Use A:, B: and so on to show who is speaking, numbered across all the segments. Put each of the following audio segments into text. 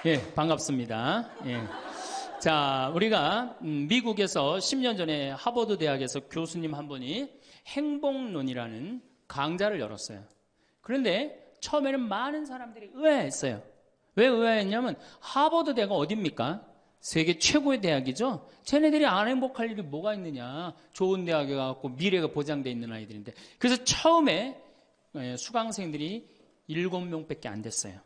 A: 예, 반갑습니다. 예. 자, 우리가 미국에서 10년 전에 하버드 대학에서 교수님 한 분이 행복론이라는 강좌를 열었어요. 그런데 처음에는 많은 사람들이 의아했어요. 왜 의아했냐면 하버드 대학은 어딥니까? 세계 최고의 대학이죠. 쟤네들이 안 행복할 일이 뭐가 있느냐. 좋은 대학에 가고 미래가 보장되어 있는 아이들인데. 그래서 처음에 수강생들이 7명밖에 안 됐어요.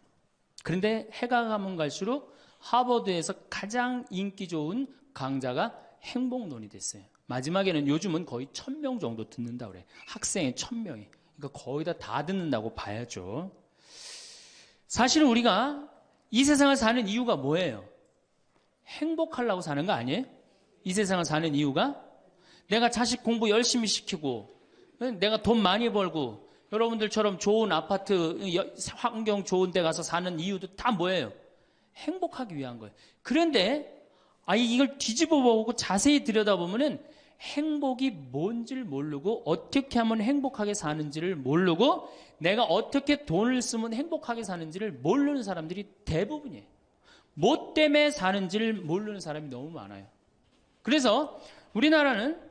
A: 그런데 해가 가면 갈수록 하버드에서 가장 인기 좋은 강좌가 행복론이 됐어요. 마지막에는 요즘은 거의 1000명 정도 듣는다고 그래요. 학생이 1000명이. 그러니까 거의 다 듣는다고 봐야죠. 사실 우리가 이 세상을 사는 이유가 뭐예요? 행복하려고 사는 거 아니에요? 이 세상을 사는 이유가 내가 자식 공부 열심히 시키고 내가 돈 많이 벌고 여러분들처럼 좋은 아파트 환경 좋은 데 가서 사는 이유도 다 뭐예요? 행복하기 위한 거예요. 그런데 이걸 뒤집어 보고 자세히 들여다보면은 행복이 뭔지를 모르고 어떻게 하면 행복하게 사는지를 모르고 내가 어떻게 돈을 쓰면 행복하게 사는지를 모르는 사람들이 대부분이에요. 뭐 때문에 사는지를 모르는 사람이 너무 많아요. 그래서 우리나라는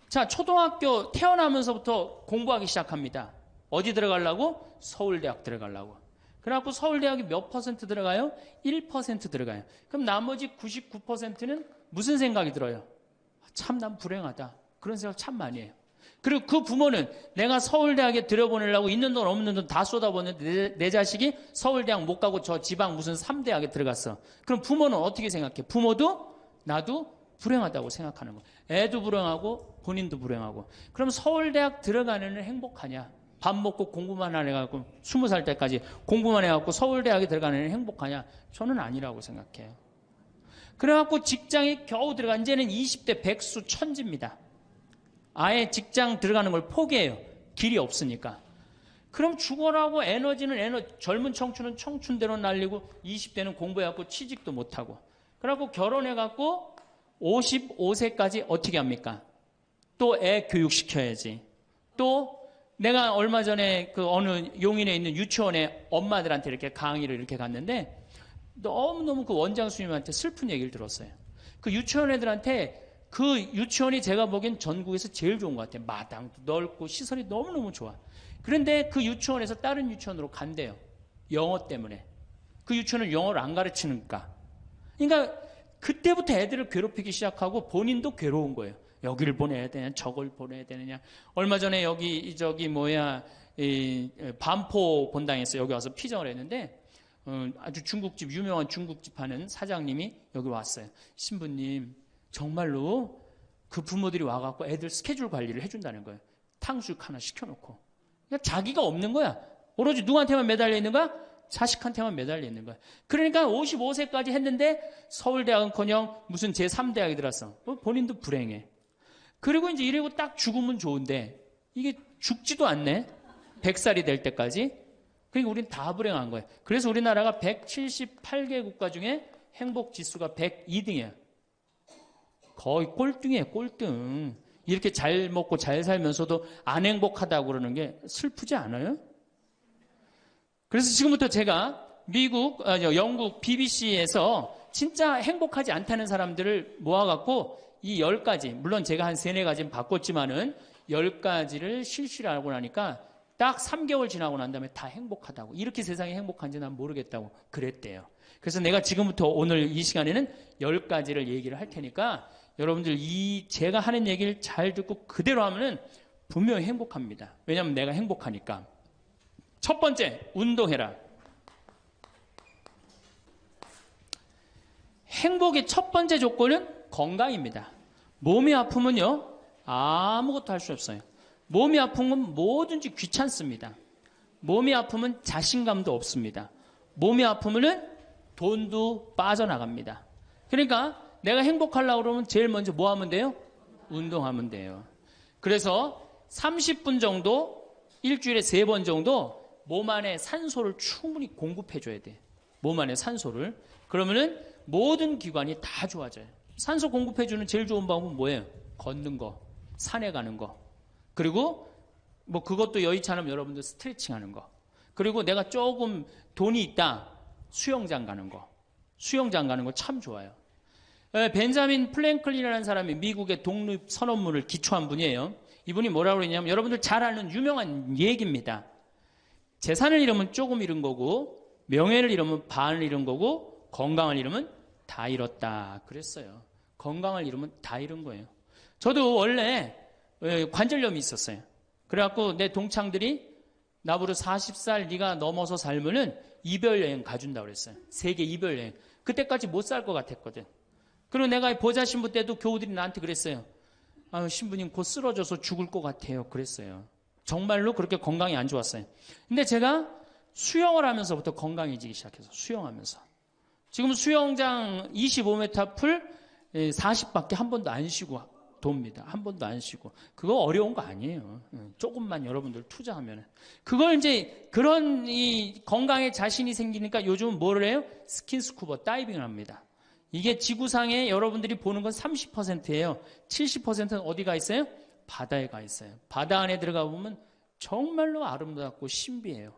A: 자, 초등학교 태어나면서부터 공부하기 시작합니다. 어디 들어가려고? 서울대학 들어가려고. 그래갖고 서울대학이 몇 퍼센트 들어가요? 1% 들어가요. 그럼 나머지 99%는 무슨 생각이 들어요? 참 난 불행하다. 그런 생각 참 많이 해요. 그리고 그 부모는 내가 서울대학에 들여보내려고 있는 돈 없는 돈 다 쏟아붓는데 내 자식이 서울대학 못 가고 저 지방 무슨 3대학에 들어갔어. 그럼 부모는 어떻게 생각해? 부모도 나도 불행하다고 생각하는 거예요. 애도 불행하고 본인도 불행하고. 그럼 서울대학 들어가는 애는 행복하냐? 밥 먹고 공부만 안 해갖고 20살 때까지 공부만 해갖고 서울대학에 들어가는 애는 행복하냐? 저는 아니라고 생각해요. 그래갖고 직장에 겨우 들어가 이제는 20대 백수 천지입니다. 아예 직장 들어가는 걸 포기해요. 길이 없으니까. 그럼 죽어라고 에너지는 젊은 청춘은 청춘대로 날리고 20대는 공부해갖고 취직도 못하고 그래갖고 결혼해갖고 55세까지 어떻게 합니까? 또 애 교육시켜야지. 또 내가 얼마 전에 그 어느 용인에 있는 유치원에 엄마들한테 이렇게 강의를 이렇게 갔는데 너무너무 그 원장 수님한테 슬픈 얘기를 들었어요. 그 유치원 애들한테 그 유치원이 제가 보기엔 전국에서 제일 좋은 것 같아요. 마당도 넓고 시설이 너무너무 좋아. 그런데 그 유치원에서 다른 유치원으로 간대요. 영어 때문에. 그 유치원은 영어를 안 가르치니까. 그러니까 그때부터 애들을 괴롭히기 시작하고 본인도 괴로운 거예요. 여기를 보내야 되냐, 저걸 보내야 되느냐. 얼마 전에 반포 본당에서 여기 와서 피정을 했는데 아주 중국집, 유명한 중국집 하는 사장님이 여기 왔어요. 신부님, 정말로 그 부모들이 와갖고 애들 스케줄 관리를 해준다는 거예요. 탕수육 하나 시켜놓고. 그러니까 자기가 없는 거야. 오로지 누구한테만 매달려 있는 거야? 자식한테만 매달려 있는 거야. 그러니까 55세까지 했는데 서울대학은커녕 무슨 제3대학에 들었어. 본인도 불행해. 그리고 이제 이러고 딱 죽으면 좋은데 이게 죽지도 않네. 100살이 될 때까지. 그러니까 우린 다 불행한 거예요. 그래서 우리나라가 178개 국가 중에 행복 지수가 102등이에요. 거의 꼴등이에요, 꼴등. 이렇게 잘 먹고 잘 살면서도 안 행복하다고 그러는 게 슬프지 않아요? 그래서 지금부터 제가 영국 BBC에서 진짜 행복하지 않다는 사람들을 모아갖고 이 10가지, 물론 제가 한 3, 4가지는 바꿨지만은 10가지를 실시를 하고 나니까 딱 3개월 지나고 난 다음에 다 행복하다고. 이렇게 세상이 행복한지 난 모르겠다고 그랬대요. 그래서 내가 지금부터 오늘 이 시간에는 10가지를 얘기를 할 테니까 여러분들 제가 하는 얘기를 잘 듣고 그대로 하면은 분명히 행복합니다. 왜냐하면 내가 행복하니까. 첫 번째, 운동해라. 행복의 첫 번째 조건은 건강입니다. 몸이 아프면요, 아무것도 할 수 없어요. 몸이 아프면 뭐든지 귀찮습니다. 몸이 아프면 자신감도 없습니다. 몸이 아프면은 돈도 빠져나갑니다. 그러니까 내가 행복하려고 그러면 제일 먼저 뭐 하면 돼요? 운동하면 돼요. 그래서 30분 정도, 일주일에 3번 정도 몸 안에 산소를 충분히 공급해줘야 돼. 몸 안에 산소를. 그러면은 모든 기관이 다 좋아져요. 산소 공급해주는 제일 좋은 방법은 뭐예요? 걷는 거, 산에 가는 거. 그리고 그것도 여의치 않으면 여러분들 스트레칭 하는 거. 그리고 내가 조금 돈이 있다, 수영장 가는 거. 수영장 가는 거 참 좋아요. 벤자민 프랭클린이라는 사람이 미국의 독립 선언문을 기초한 분이에요. 이분이 뭐라고 그러냐면 여러분들 잘 아는 유명한 얘기입니다. 재산을 잃으면 조금 잃은 거고 명예를 잃으면 반을 잃은 거고 건강을 잃으면 다 잃었다 그랬어요. 건강을 잃으면 다 잃은 거예요. 저도 원래 관절염이 있었어요. 그래갖고 내 동창들이 나보고 40살 네가 넘어서 살면은 이별여행 가준다고 그랬어요. 세계 이별여행. 그때까지 못 살 것 같았거든. 그리고 내가 보자 신부 때도 교우들이 나한테 그랬어요. 아, 신부님 곧 쓰러져서 죽을 것 같아요. 그랬어요. 정말로 그렇게 건강이 안 좋았어요. 근데 제가 수영을 하면서부터 건강해지기 시작해서 수영하면서 지금 수영장 25m 풀 40밖에 한 번도 안 쉬고 돕니다. 한 번도 안 쉬고. 그거 어려운 거 아니에요. 조금만 여러분들 투자하면. 그걸 이제 그런 이 건강에 자신이 생기니까 요즘 뭐를 해요? 스킨스쿠버 다이빙을 합니다. 이게 지구상에 여러분들이 보는 건 30%예요. 70%는 어디가 있어요? 바다에 가 있어요. 바다 안에 들어가 보면 정말로 아름답고 신비해요.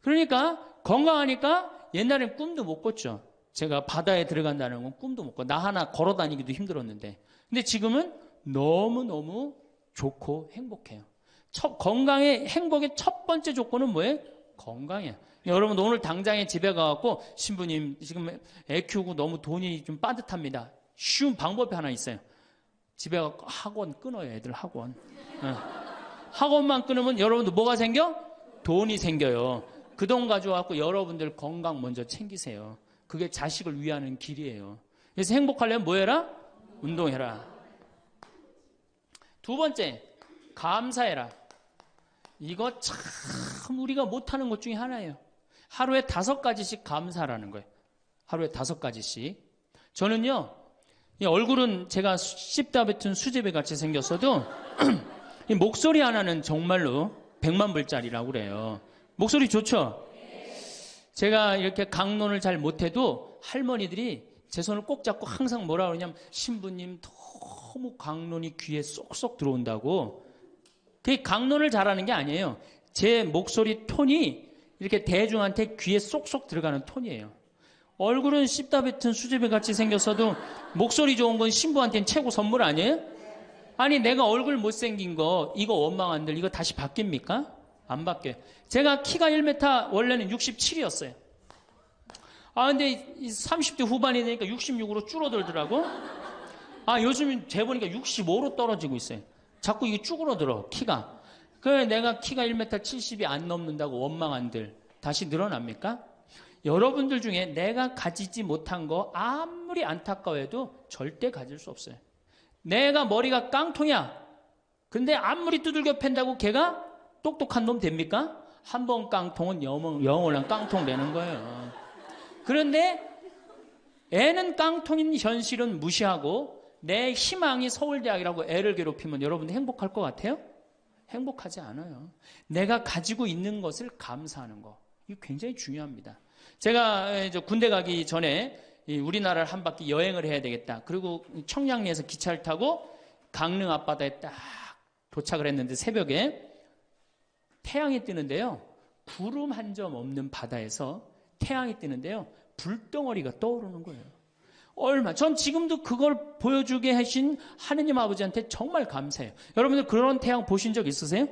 A: 그러니까 건강하니까 옛날엔 꿈도 못 꿨죠. 제가 바다에 들어간다는 건 꿈도 못 꿔. 나 하나 걸어 다니기도 힘들었는데. 근데 지금은 너무너무 좋고 행복해요. 건강의 행복의 첫 번째 조건은 뭐예요? 건강이에요. 여러분 오늘 당장에 집에 가갖고 신부님 지금 애 키우고 너무 돈이 좀 빠듯합니다. 쉬운 방법이 하나 있어요. 집에 가서 학원 끊어요. 애들 학원. 학원만 끊으면 여러분들 뭐가 생겨? 돈이 생겨요. 그 돈 가져와갖고 여러분들 건강 먼저 챙기세요. 그게 자식을 위하는 길이에요. 그래서 행복하려면 뭐 해라? 운동해라. 두 번째, 감사해라. 이거 참 우리가 못하는 것 중에 하나예요. 하루에 5가지씩 감사하라는 거예요. 하루에 5가지씩. 저는요, 이 얼굴은 제가 씹다 뱉은 수제비 같이 생겼어도 이 목소리 하나는 정말로 100만 불짜리라고 그래요. 목소리 좋죠? 제가 이렇게 강론을 잘 못해도 할머니들이 제 손을 꼭 잡고 항상 뭐라 그러냐면 신부님 너무 강론이 귀에 쏙쏙 들어온다고. 그게 강론을 잘하는 게 아니에요. 제 목소리 톤이 이렇게 대중한테 귀에 쏙쏙 들어가는 톤이에요. 얼굴은 씹다 뱉은 수제비 같이 생겼어도 목소리 좋은 건 신부한테는 최고 선물 아니에요? 아니 내가 얼굴 못생긴 거 이거 원망한들 이거 다시 바뀝니까? 안 바뀌어요. 제가 키가 1m 원래는 67이었어요. 아 근데 30대 후반이 되니까 66으로 줄어들더라고. 아 요즘 재보니까 65로 떨어지고 있어요. 자꾸 이게 쭈그러들어 키가. 그래 내가 키가 1m 70이 안 넘는다고 원망한들 다시 늘어납니까? 여러분들 중에 내가 가지지 못한 거 아무리 안타까워해도 절대 가질 수 없어요. 내가 머리가 깡통이야. 근데 아무리 두들겨 팬다고 걔가 똑똑한 놈 됩니까? 한 번 깡통은 영원한 깡통 되는 거예요. 그런데 애는 깡통인 현실은 무시하고 내 희망이 서울대학이라고 애를 괴롭히면 여러분들 행복할 것 같아요? 행복하지 않아요. 내가 가지고 있는 것을 감사하는 거. 이거 굉장히 중요합니다. 제가 이제 군대 가기 전에 우리나라를 한 바퀴 여행을 해야 되겠다. 그리고 청량리에서 기차를 타고 강릉 앞바다에 딱 도착을 했는데 새벽에 태양이 뜨는데요. 구름 한 점 없는 바다에서 태양이 뜨는데요. 불덩어리가 떠오르는 거예요. 전 지금도 그걸 보여주게 하신 하느님 아버지한테 정말 감사해요. 여러분들 그런 태양 보신 적 있으세요?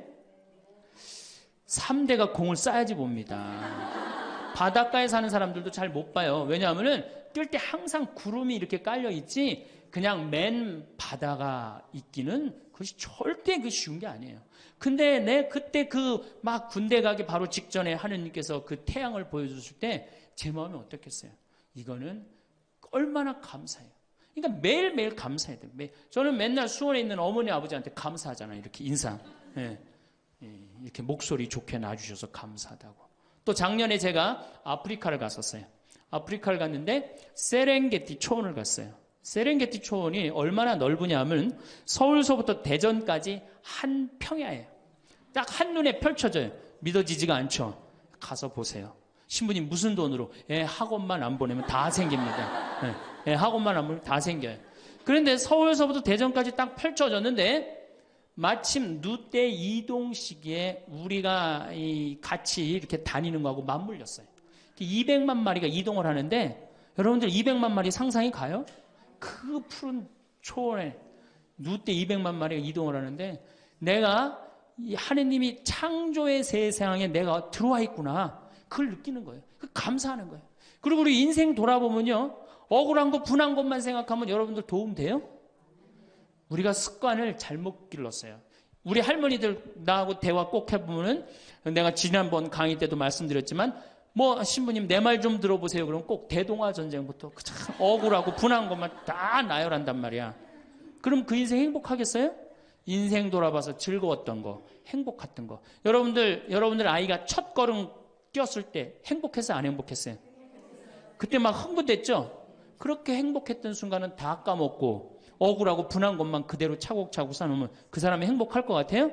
A: 3대가 공을 쌓아야지 봅니다. 바닷가에 사는 사람들도 잘 못 봐요. 왜냐하면은 뜰 때 항상 구름이 이렇게 깔려 있지 그냥 맨 바다가 있기는 그것이 절대 그 쉬운 게 아니에요. 근데 내 그때 그 막 군대 가기 바로 직전에 하느님께서 그 태양을 보여주실 때 제 마음이 어떻겠어요? 이거는 얼마나 감사해요. 그러니까 매일매일 감사해야 돼요. 저는 맨날 수원에 있는 어머니 아버지한테 감사하잖아요. 이렇게 인사. 이렇게 목소리 좋게 놔주셔서 감사하다고. 또 작년에 제가 아프리카를 갔었어요. 아프리카를 갔는데 세렝게티 초원을 갔어요. 세렝게티 초원이 얼마나 넓으냐 하면 서울서부터 대전까지 한 평야예요. 딱 한눈에 펼쳐져요. 믿어지지가 않죠. 가서 보세요. 신부님 무슨 돈으로? 학원만 안 보내면 다 생깁니다. 학원만 안 보내면 다 생겨요. 그런데 서울서부터 대전까지 딱 펼쳐졌는데 마침 누때 이동 시기에 우리가 같이 이렇게 다니는 거하고 맞물렸어요. 200만 마리가 이동을 하는데 여러분들 200만 마리 상상이 가요? 그 푸른 초원에 누때 200만 마리가 이동을 하는데 내가 이 하느님이 창조의 세상에 내가 들어와 있구나. 그걸 느끼는 거예요. 감사하는 거예요. 그리고 우리 인생 돌아보면요. 억울한 것, 분한 것만 생각하면 여러분들 도움 돼요? 우리가 습관을 잘못 길렀어요. 우리 할머니들 나하고 대화 꼭 해보면은 내가 지난번 강의 때도 말씀드렸지만 뭐 신부님 내 말 좀 들어보세요. 그럼 꼭 대동아 전쟁부터 참 억울하고 분한 것만 다 나열한단 말이야. 그럼 그 인생 행복하겠어요? 인생 돌아봐서 즐거웠던 거, 행복했던 거. 여러분들 아이가 첫 걸음 뛰었을 때 행복했어요? 안 행복했어요? 그때 막 흥분됐죠? 그렇게 행복했던 순간은 다 까먹고 억울하고 분한 것만 그대로 차곡차곡 쌓아놓으면 그 사람이 행복할 것 같아요?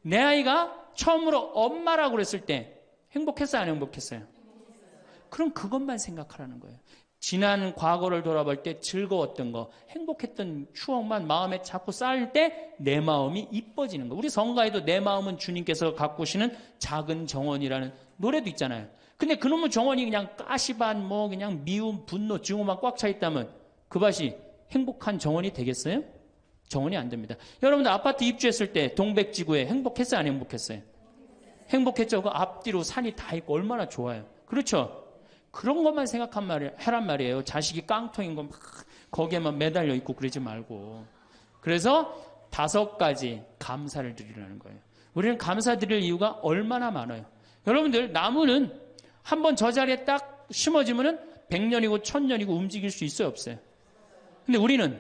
A: 내 아이가 처음으로 엄마라고 그랬을 때 행복했어요? 안 행복했어요? 그럼 그것만 생각하라는 거예요. 지난 과거를 돌아볼 때 즐거웠던 거, 행복했던 추억만 마음에 자꾸 쌓일 때 내 마음이 이뻐지는 거. 우리 성가에도 내 마음은 주님께서 가꾸시는 작은 정원이라는 노래도 있잖아요. 근데 그놈의 정원이 그냥 가시반, 그냥 미움, 분노, 증오만 꽉 차 있다면 그 밭이 행복한 정원이 되겠어요? 정원이 안 됩니다. 여러분들 아파트 입주했을 때 동백지구에 행복했어요? 안 행복했어요? 행복했죠? 그 앞뒤로 산이 다 있고 얼마나 좋아요. 그렇죠? 그런 것만 하란 말이에요. 자식이 깡통인 거 막 거기에만 매달려 있고 그러지 말고. 그래서 5가지 감사를 드리라는 거예요. 우리는 감사드릴 이유가 얼마나 많아요. 여러분들 나무는 한번 저 자리에 딱 심어지면은 100년이고 1000년이고 움직일 수 있어요, 없어요? 근데 우리는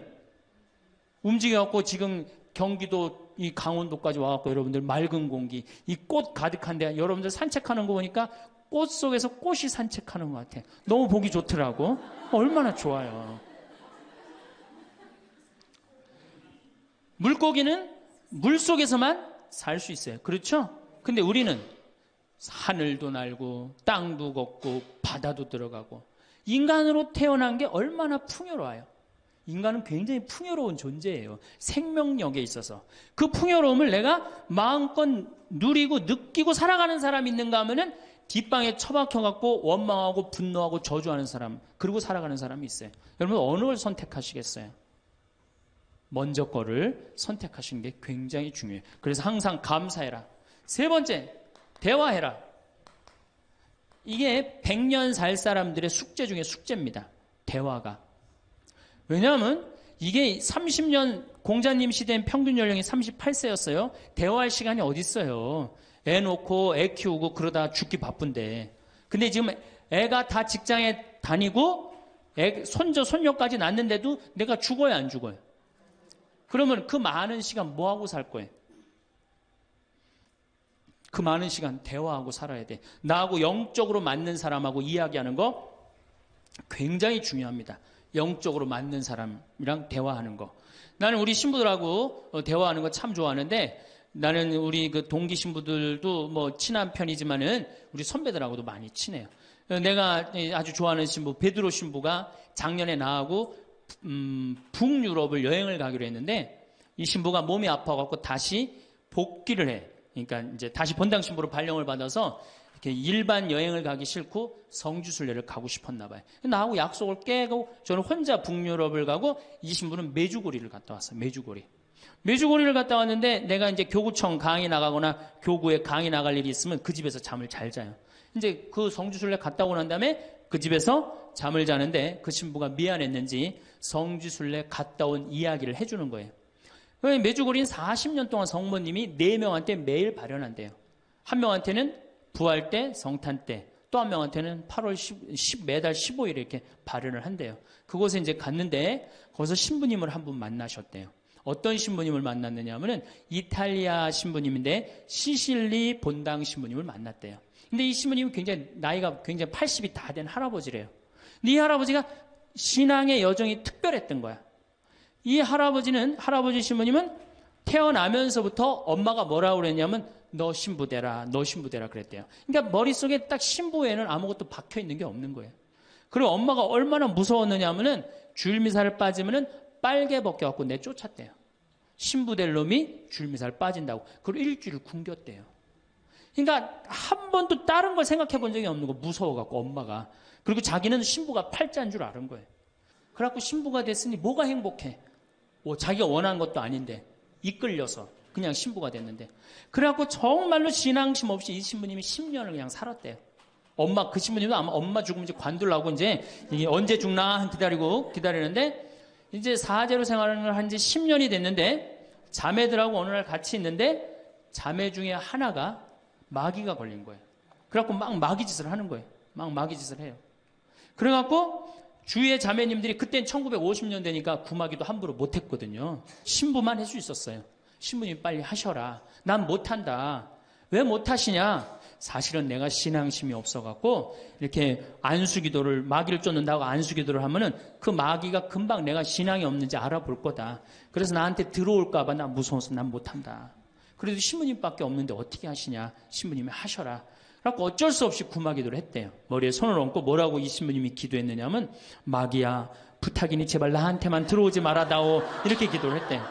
A: 움직여갖고 지금 경기도 이 강원도까지 와갖고 여러분들 맑은 공기, 이 꽃 가득한데 여러분들 산책하는 거 보니까 꽃 속에서 꽃이 산책하는 것 같아. 너무 보기 좋더라고. 얼마나 좋아요. 물고기는 물 속에서만 살 수 있어요. 그렇죠? 근데 우리는 하늘도 날고 땅도 걷고 바다도 들어가고 인간으로 태어난 게 얼마나 풍요로워요. 인간은 굉장히 풍요로운 존재예요. 생명력에 있어서. 그 풍요로움을 내가 마음껏 누리고 느끼고 살아가는 사람이 있는가 하면은 뒷방에 처박혀갖고 원망하고 분노하고 저주하는 사람, 그리고 살아가는 사람이 있어요. 여러분 어느 걸 선택하시겠어요? 먼저 거를 선택하시는 게 굉장히 중요해요. 그래서 항상 감사해라. 3번째, 대화해라. 이게 100년 살 사람들의 숙제 중에 숙제입니다. 대화가. 왜냐하면 이게 30년 공자님 시대엔 평균 연령이 38세였어요. 대화할 시간이 어디 있어요. 애 놓고 애 키우고 그러다 죽기 바쁜데. 근데 지금 애가 다 직장에 다니고 손자 손녀까지 낳는데도 내가 죽어야 안 죽어요? 그러면 그 많은 시간 뭐 하고 살 거예요? 그 많은 시간 대화하고 살아야 돼. 나하고 영적으로 맞는 사람하고 이야기하는 거 굉장히 중요합니다. 영적으로 맞는 사람이랑 대화하는 거. 나는 우리 신부들하고 대화하는 거 참 좋아하는데 나는 우리 그 동기 신부들도 뭐 친한 편이지만은 우리 선배들하고도 많이 친해요. 내가 아주 좋아하는 신부 베드로 신부가 작년에 나하고 북유럽을 여행을 가기로 했는데 이 신부가 몸이 아파갖고 다시 복귀를 해. 그러니까 이제 다시 본당 신부로 발령을 받아서 이렇게 일반 여행을 가기 싫고 성지순례를 가고 싶었나 봐요. 나하고 약속을 깨고 저는 혼자 북유럽을 가고 이 신부는 메주고리를 갔다 왔어요. 메주고리를 갔다 왔는데 내가 이제 교구청 강의 나가거나 교구에 강의 나갈 일이 있으면 그 집에서 잠을 잘 자요. 이제 그 성지순례 갔다 오고 난 다음에 그 집에서 잠을 자는데 그 신부가 미안했는지 성지순례 갔다 온 이야기를 해주는 거예요. 메주고리는 40년 동안 성모님이 4명한테 매일 발현한대요. 한 명한테는 부활 때, 성탄 때, 또 한 명한테는 8월 매달 15일에 이렇게 발현을 한대요. 그곳에 이제 갔는데 거기서 신부님을 한 분 만나셨대요. 어떤 신부님을 만났느냐 하면은 이탈리아 신부님인데 시실리 본당 신부님을 만났대요. 근데 이 신부님은 나이가 굉장히 80이 다 된 할아버지래요. 근데 이 할아버지가 신앙의 여정이 특별했던 거야. 이 할아버지 신부님은 태어나면서부터 엄마가 뭐라고 그랬냐면 너 신부 되라 그랬대요. 그러니까 머릿속에 딱 신부에는 아무것도 박혀 있는 게 없는 거예요. 그리고 엄마가 얼마나 무서웠느냐 하면은 줄미살 빠지면은 빨개 벗겨갖고 내쫓았대요. 신부 될 놈이 줄미살 빠진다고. 그리고 일주일 굶겼대요. 그러니까 한 번도 다른 걸 생각해 본 적이 없는 거 무서워갖고 엄마가. 그리고 자기는 신부가 팔자인 줄 아는 거예요. 그래갖고 신부가 됐으니 뭐가 행복해? 뭐 자기가 원한 것도 아닌데 이끌려서 그냥 신부가 됐는데, 그래갖고 정말로 신앙심 없이 이 신부님이 10년을 그냥 살았대요. 그 신부님도 아마 엄마 죽으면 이제 관둘라고 이제 이게 언제 죽나 기다리는데, 이제 사제로 생활을 한 지 10년이 됐는데 자매들하고 어느 날 같이 있는데 자매 중에 하나가 마귀가 걸린 거예요. 그래갖고 막 마귀짓을 하는 거예요. 막 마귀짓을 해요. 그래갖고 주위의 자매님들이, 그땐 1950년 되니까 구마기도 함부로 못했거든요. 신부만 할 수 있었어요. 신부님 빨리 하셔라. 난 못한다. 왜 못하시냐? 사실은 내가 신앙심이 없어갖고 이렇게 안수기도를, 마귀를 쫓는다고 안수기도를 하면은 그 마귀가 금방 내가 신앙이 없는지 알아볼 거다. 그래서 나한테 들어올까봐 나 무서워서 난 못한다. 그래도 신부님밖에 없는데 어떻게 하시냐? 신부님이 하셔라. 그래갖고 어쩔 수 없이 구마기도를 했대요. 머리에 손을 얹고 뭐라고 이 신부님이 기도했느냐면, 마귀야 부탁이니 제발 나한테만 들어오지 말아다오, 이렇게 기도를 했대요.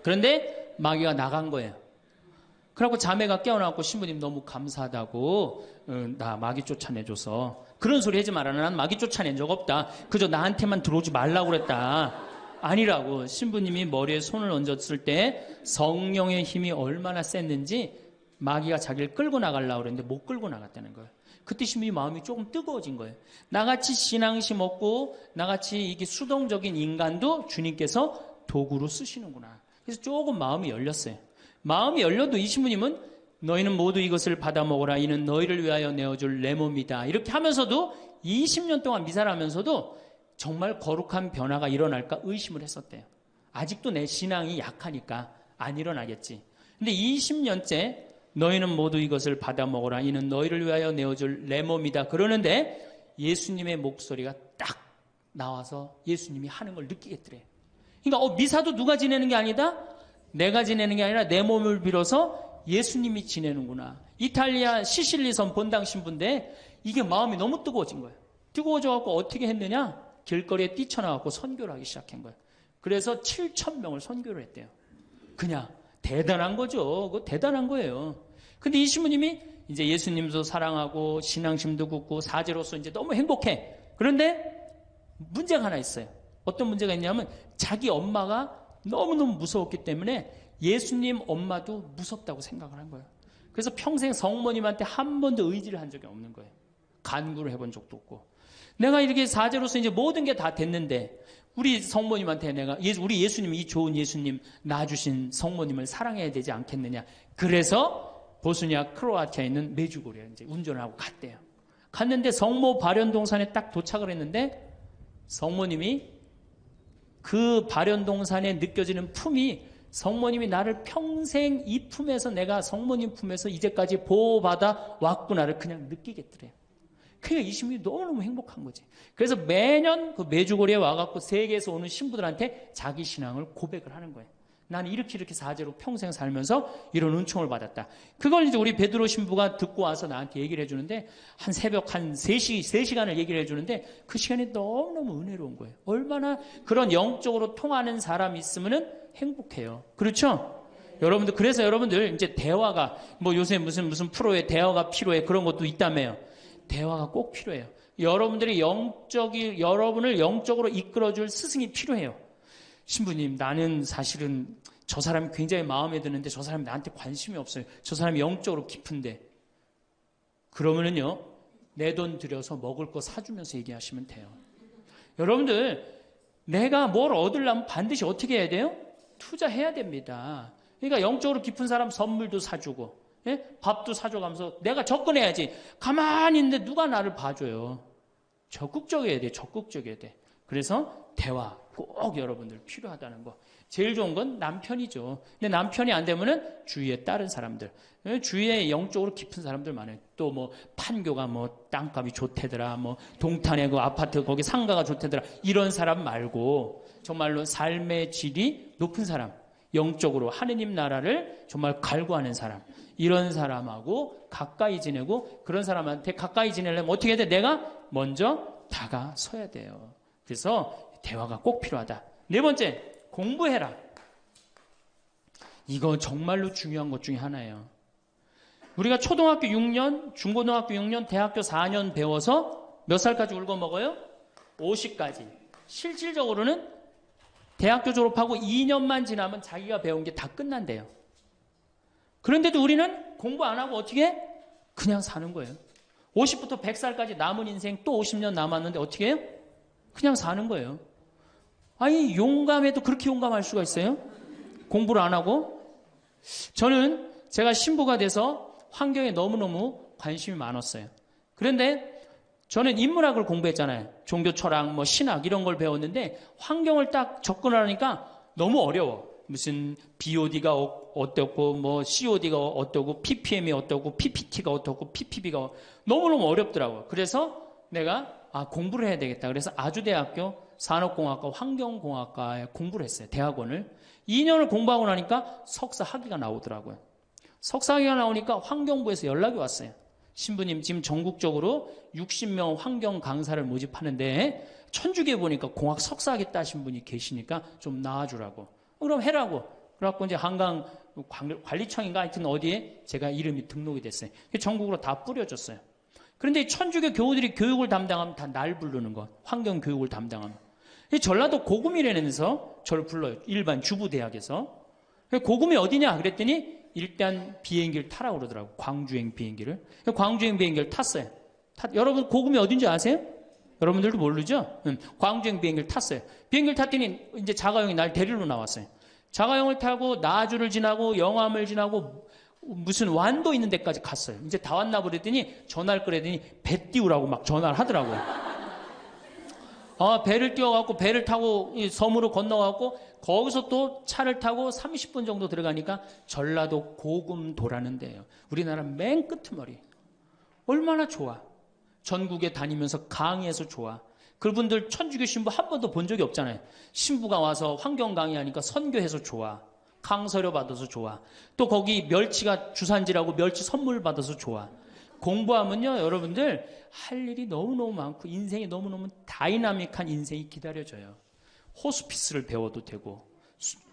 A: 그런데 마귀가 나간 거예요. 그래갖고 자매가 깨어나고, 신부님 너무 감사하다고, 나 마귀 쫓아내줘서. 그런 소리 하지 마라. 난 마귀 쫓아낸 적 없다. 그저 나한테만 들어오지 말라고 그랬다. 아니라고. 신부님이 머리에 손을 얹었을 때 성령의 힘이 얼마나 셌는지 마귀가 자기를 끌고 나가려고 그랬는데 못 끌고 나갔다는 거예요. 그때 신부님 마음이 조금 뜨거워진 거예요. 나같이 신앙심 없고 나같이 이게 수동적인 인간도 주님께서 도구로 쓰시는구나. 그래서 조금 마음이 열렸어요. 마음이 열려도 이 신부님은 너희는 모두 이것을 받아 먹어라. 이는 너희를 위하여 내어줄 내 몸이다. 이렇게 하면서도 20년 동안 미사를 하면서도 정말 거룩한 변화가 일어날까 의심을 했었대요. 아직도 내 신앙이 약하니까 안 일어나겠지. 근데 20년째 너희는 모두 이것을 받아 먹어라. 이는 너희를 위하여 내어줄 내 몸이다. 그러는데 예수님의 목소리가 딱 나와서 예수님이 하는 걸 느끼겠더래요. 그러니까 미사도 누가 지내는 게 아니다? 내가 지내는 게 아니라 내 몸을 빌어서 예수님이 지내는구나. 이탈리아 시실리섬 본당 신부인데 이게 마음이 너무 뜨거워진 거예요. 뜨거워져갖고 어떻게 했느냐? 길거리에 뛰쳐나가고 선교를 하기 시작한 거예요. 그래서 7,000명을 선교를 했대요. 그냥 대단한 거죠. 그거 대단한 거예요. 근데 이 신부님이 이제 예수님도 사랑하고 신앙심도 굳고 사제로서 이제 너무 행복해. 그런데 문제가 하나 있어요. 어떤 문제가 있냐면 자기 엄마가 너무너무 무서웠기 때문에 예수님 엄마도 무섭다고 생각을 한 거예요. 그래서 평생 성모님한테 한 번도 의지를 한 적이 없는 거예요. 간구를 해본 적도 없고. 내가 이렇게 사제로서 이제 모든 게 다 됐는데 우리 성모님한테 우리 예수님, 이 좋은 예수님 낳아주신 성모님을 사랑해야 되지 않겠느냐. 그래서 보스니아 크로아티아에 있는 메주고리에 이제 운전을 하고 갔대요. 갔는데 성모 발현동산에 딱 도착을 했는데 성모님이 그 발현동산에 느껴지는 품이, 성모님이 나를 평생 이 품에서, 내가 성모님 품에서 이제까지 보호받아 왔구나를 그냥 느끼겠더래요. 그러니까 이 신부님이 너무너무 행복한 거지. 그래서 매년 그 메주고리에 와갖고 세계에서 오는 신부들한테 자기 신앙을 고백을 하는 거예요. 나는 이렇게 사제로 평생 살면서 이런 은총을 받았다. 그걸 이제 우리 베드로 신부가 듣고 와서 나한테 얘기를 해주는데, 한 새벽 한 3시간을 얘기를 해주는데 그 시간이 너무너무 은혜로운 거예요. 얼마나 그런 영적으로 통하는 사람이 있으면 행복해요. 그렇죠? 여러분들, 그래서 여러분들 이제 대화가, 뭐 요새 무슨 프로에 대화가 필요해, 그런 것도 있다며요. 대화가 꼭 필요해요. 여러분들이 여러분을 영적으로 이끌어줄 스승이 필요해요. 신부님, 나는 사실은 저 사람이 굉장히 마음에 드는데 저 사람이 나한테 관심이 없어요. 저 사람이 영적으로 깊은데. 그러면은요, 내 돈 들여서 먹을 거 사주면서 얘기하시면 돼요. 여러분들, 내가 뭘 얻으려면 반드시 어떻게 해야 돼요? 투자해야 됩니다. 그러니까 영적으로 깊은 사람 선물도 사주고, 예? 밥도 사줘가면서 내가 접근해야지. 가만히 있는데 누가 나를 봐줘요. 적극적이어야 돼. 적극적이어야 돼. 그래서 대화 꼭 여러분들 필요하다는 거. 제일 좋은 건 남편이죠. 근데 남편이 안 되면은 주위에 다른 사람들, 주위에 영적으로 깊은 사람들 많아요. 또 뭐 판교가 뭐 땅값이 좋대더라, 뭐 동탄에 그 아파트 거기 상가가 좋대더라, 이런 사람 말고 정말로 삶의 질이 높은 사람, 영적으로 하느님 나라를 정말 갈구하는 사람, 이런 사람하고 가까이 지내고, 그런 사람한테 가까이 지내려면 어떻게 해야 돼? 내가 먼저 다가서야 돼요. 그래서 대화가 꼭 필요하다. 네 번째, 공부해라. 이거 정말로 중요한 것 중에 하나예요. 우리가 초등학교 6년, 중고등학교 6년, 대학교 4년 배워서 몇 살까지 울고 먹어요? 50까지. 실질적으로는 대학교 졸업하고 2년만 지나면 자기가 배운 게 다 끝난대요. 그런데도 우리는 공부 안 하고 어떻게 해? 그냥 사는 거예요. 50부터 100살까지 남은 인생 또 50년 남았는데 어떻게 해요? 그냥 사는 거예요. 아니, 용감해도 그렇게 용감할 수가 있어요? 공부를 안 하고? 저는 제가 신부가 돼서 환경에 너무너무 관심이 많았어요. 그런데 저는 인문학을 공부했잖아요. 종교 철학, 뭐 신학 이런 걸 배웠는데 환경을 딱 접근하니까 너무 어려워. 무슨 BOD가 어떻고, 뭐 COD가 어떻고, PPM이 어떻고, PPT가 어떻고, PPB가 너무너무 어렵더라고요. 그래서 내가 공부를 해야 되겠다. 그래서 아주대학교 산업공학과 환경공학과에 공부를 했어요. 대학원을. 2년을 공부하고 나니까 석사 학위가 나오더라고요. 석사 학위가 나오니까 환경부에서 연락이 왔어요. 신부님 지금 전국적으로 60명 환경 강사를 모집하는데 천주교에 보니까 공학 석사 학위 따신 분이 계시니까 좀 나와주라고. 그럼 해라고. 그래갖고 이제 한강 관리청인가 하여튼 어디에 제가 이름이 등록이 됐어요. 전국으로 다 뿌려졌어요. 그런데 천주교 교우들이 교육을 담당하면 다 날 부르는 거. 환경 교육을 담당하면. 전라도 고금이라면서 저를 불러요. 일반 주부대학에서. 고금이 어디냐 그랬더니 일단 비행기를 타라고 그러더라고. 광주행 비행기를. 광주행 비행기를 탔어요. 여러분 고금이 어딘지 아세요? 여러분들도 모르죠? 광주행 비행기를 탔어요. 비행기를 탔더니 이제 자가용이 날 데리러 나왔어요. 자가용을 타고 나주를 지나고 영암을 지나고 무슨 완도 있는 데까지 갔어요. 이제 다 왔나 보랬더니 전화를 끌더니 배 띄우라고 막 전화를 하더라고요. 배를 띄워갖고 배를 타고 섬으로 건너갖고 거기서 또 차를 타고 30분 정도 들어가니까 전라도 고금도라는 데예요. 우리나라 맨 끄트머리. 얼마나 좋아. 전국에 다니면서 강의해서 좋아. 그분들 천주교 신부 한 번도 본 적이 없잖아요. 신부가 와서 환경 강의하니까 선교해서 좋아. 강서료 받아서 좋아. 또 거기 멸치가 주산지라고 멸치 선물 받아서 좋아. 공부하면요 여러분들 할 일이 너무너무 많고 인생이 너무너무 다이나믹한 인생이 기다려져요. 호스피스를 배워도 되고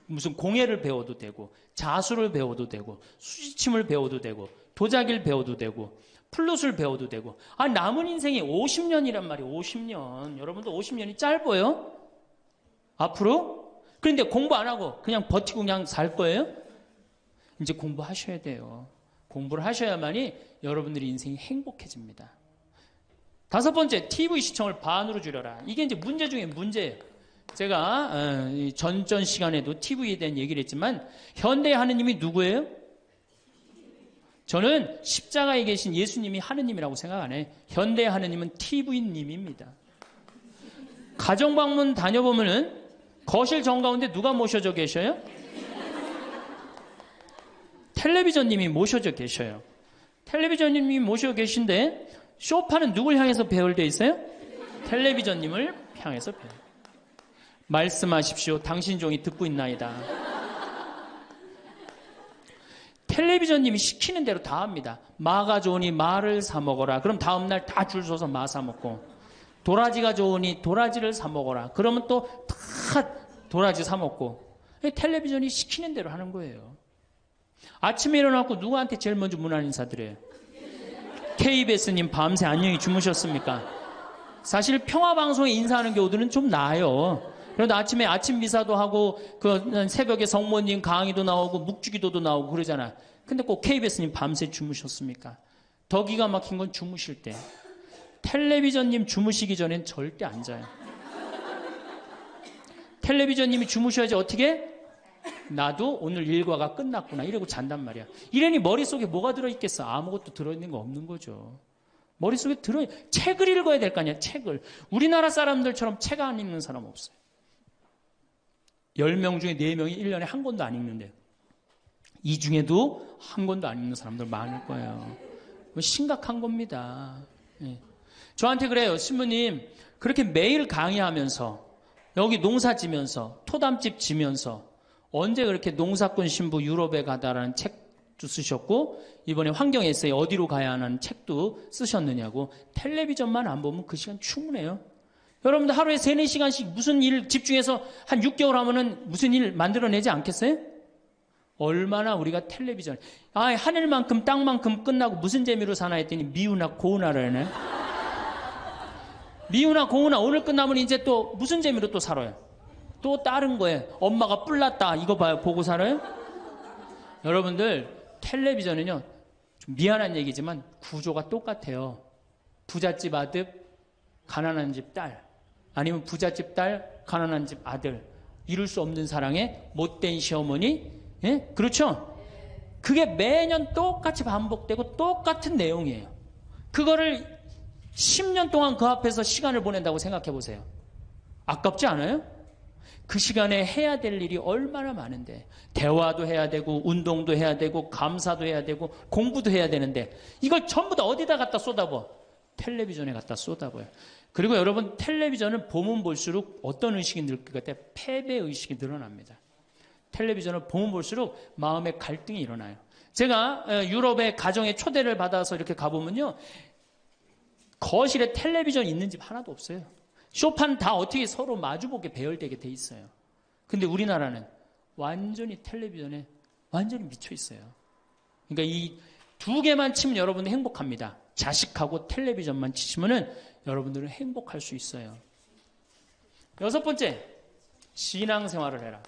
A: 무슨 공예를 배워도 되고 자수를 배워도 되고 수지침을 배워도 되고 도자기를 배워도 되고 플룻을 배워도 되고 남은 인생이 50년이란 말이에요. 50년. 여러분도 50년이 짧아요? 앞으로? 그런데 공부 안 하고 그냥 버티고 그냥 살 거예요? 이제 공부하셔야 돼요. 공부를 하셔야만이 여러분들의 인생이 행복해집니다. 5번째, TV 시청을 반으로 줄여라. 이게 이제 문제 중에 문제예요. 제가 전전 시간에도 TV에 대한 얘기를 했지만 현대의 하느님이 누구예요? 저는 십자가에 계신 예수님이 하느님이라고 생각 안 해요. 현대의 하느님은 TV님입니다. 가정방문 다녀보면은 거실 정가운데 누가 모셔져 계셔요? 텔레비전님이 모셔져 계셔요. 텔레비전님이 모셔 계신데 소파는 누굴 향해서 배열되어 있어요? 텔레비전님을 향해서 배열. 말씀하십시오. 당신 종이 듣고 있나이다. 텔레비전님이 시키는 대로 다 합니다. 마가 좋으니 마를 사 먹어라. 그럼 다음날 다 줄 서서 마 사 먹고. 도라지가 좋으니 도라지를 사 먹어라. 그러면 또 다 도라지 사 먹고. 텔레비전이 시키는 대로 하는 거예요. 아침에 일어나고 누구한테 제일 먼저 문안 인사드려요? KBS님 밤새 안녕히 주무셨습니까? 사실 평화방송에 인사하는 경우들은 좀 나아요. 그런데 아침에 아침 미사도 하고 그 새벽에 성모님 강의도 나오고 묵주기도도 나오고 그러잖아. 근데 꼭 KBS님 밤새 주무셨습니까? 더 기가 막힌 건 주무실 때. 텔레비전님 주무시기 전엔 절대 안 자요. 텔레비전님이 주무셔야지 어떻게? 나도 오늘 일과가 끝났구나 이러고 잔단 말이야. 이러니 머릿속에 뭐가 들어있겠어? 아무것도 들어있는 거 없는 거죠. 머릿속에 책을 읽어야 될 거 아니야. 책을. 우리나라 사람들처럼 책 안 읽는 사람 없어요. 10명 중에 4명이 1년에 한 권도 안 읽는데요. 이 중에도 한 권도 안 읽는 사람들 많을 거예요. 심각한 겁니다. 예. 저한테 그래요. 신부님 그렇게 매일 강의하면서 여기 농사 지면서 토담집 지면서 언제 그렇게 농사꾼 신부 유럽에 가다라는 책도 쓰셨고 이번에 환경 에세이 어디로 가야 하는 책도 쓰셨느냐고. 텔레비전만 안 보면 그 시간 충분해요. 여러분들 하루에 3, 4시간씩 무슨 일 집중해서 한 6개월 하면은 무슨 일 만들어내지 않겠어요? 얼마나 우리가 텔레비전, 하늘만큼 땅만큼 끝나고 무슨 재미로 사나 했더니 미우나 고우나라네. 미우나 고우나 오늘 끝나면 이제 또 무슨 재미로 또 살아요? 또 다른 거예요. 엄마가 뿔났다 이거 봐요. 보고 살아요? 여러분들 텔레비전은요, 좀 미안한 얘기지만 구조가 똑같아요. 부잣집 아들, 가난한 집 딸, 아니면 부잣집 딸, 가난한 집 아들, 이룰 수 없는 사랑에 못된 시어머니, 예? 그렇죠? 그게 매년 똑같이 반복되고 똑같은 내용이에요. 그거를 10년 동안 그 앞에서 시간을 보낸다고 생각해 보세요. 아깝지 않아요? 그 시간에 해야 될 일이 얼마나 많은데, 대화도 해야 되고 운동도 해야 되고 감사도 해야 되고 공부도 해야 되는데 이걸 전부 다 어디다 갖다 쏟아부어? 텔레비전에 갖다 쏟아부어요. 그리고 여러분, 텔레비전은 보면 볼수록 어떤 의식이 늘 것 같아요? 패배 의식이 늘어납니다. 텔레비전을 보면 볼수록 마음의 갈등이 일어나요. 제가 유럽의 가정에 초대를 받아서 이렇게 가보면요, 거실에 텔레비전 있는 집 하나도 없어요. 쇼파는 다 어떻게 서로 마주보게 배열되게 돼 있어요. 근데 우리나라는 완전히 텔레비전에 완전히 미쳐 있어요. 그러니까 이 두 개만 치면 여러분들 행복합니다. 자식하고 텔레비전만 치시면은 여러분들은 행복할 수 있어요. 6번째, 신앙생활을 해라.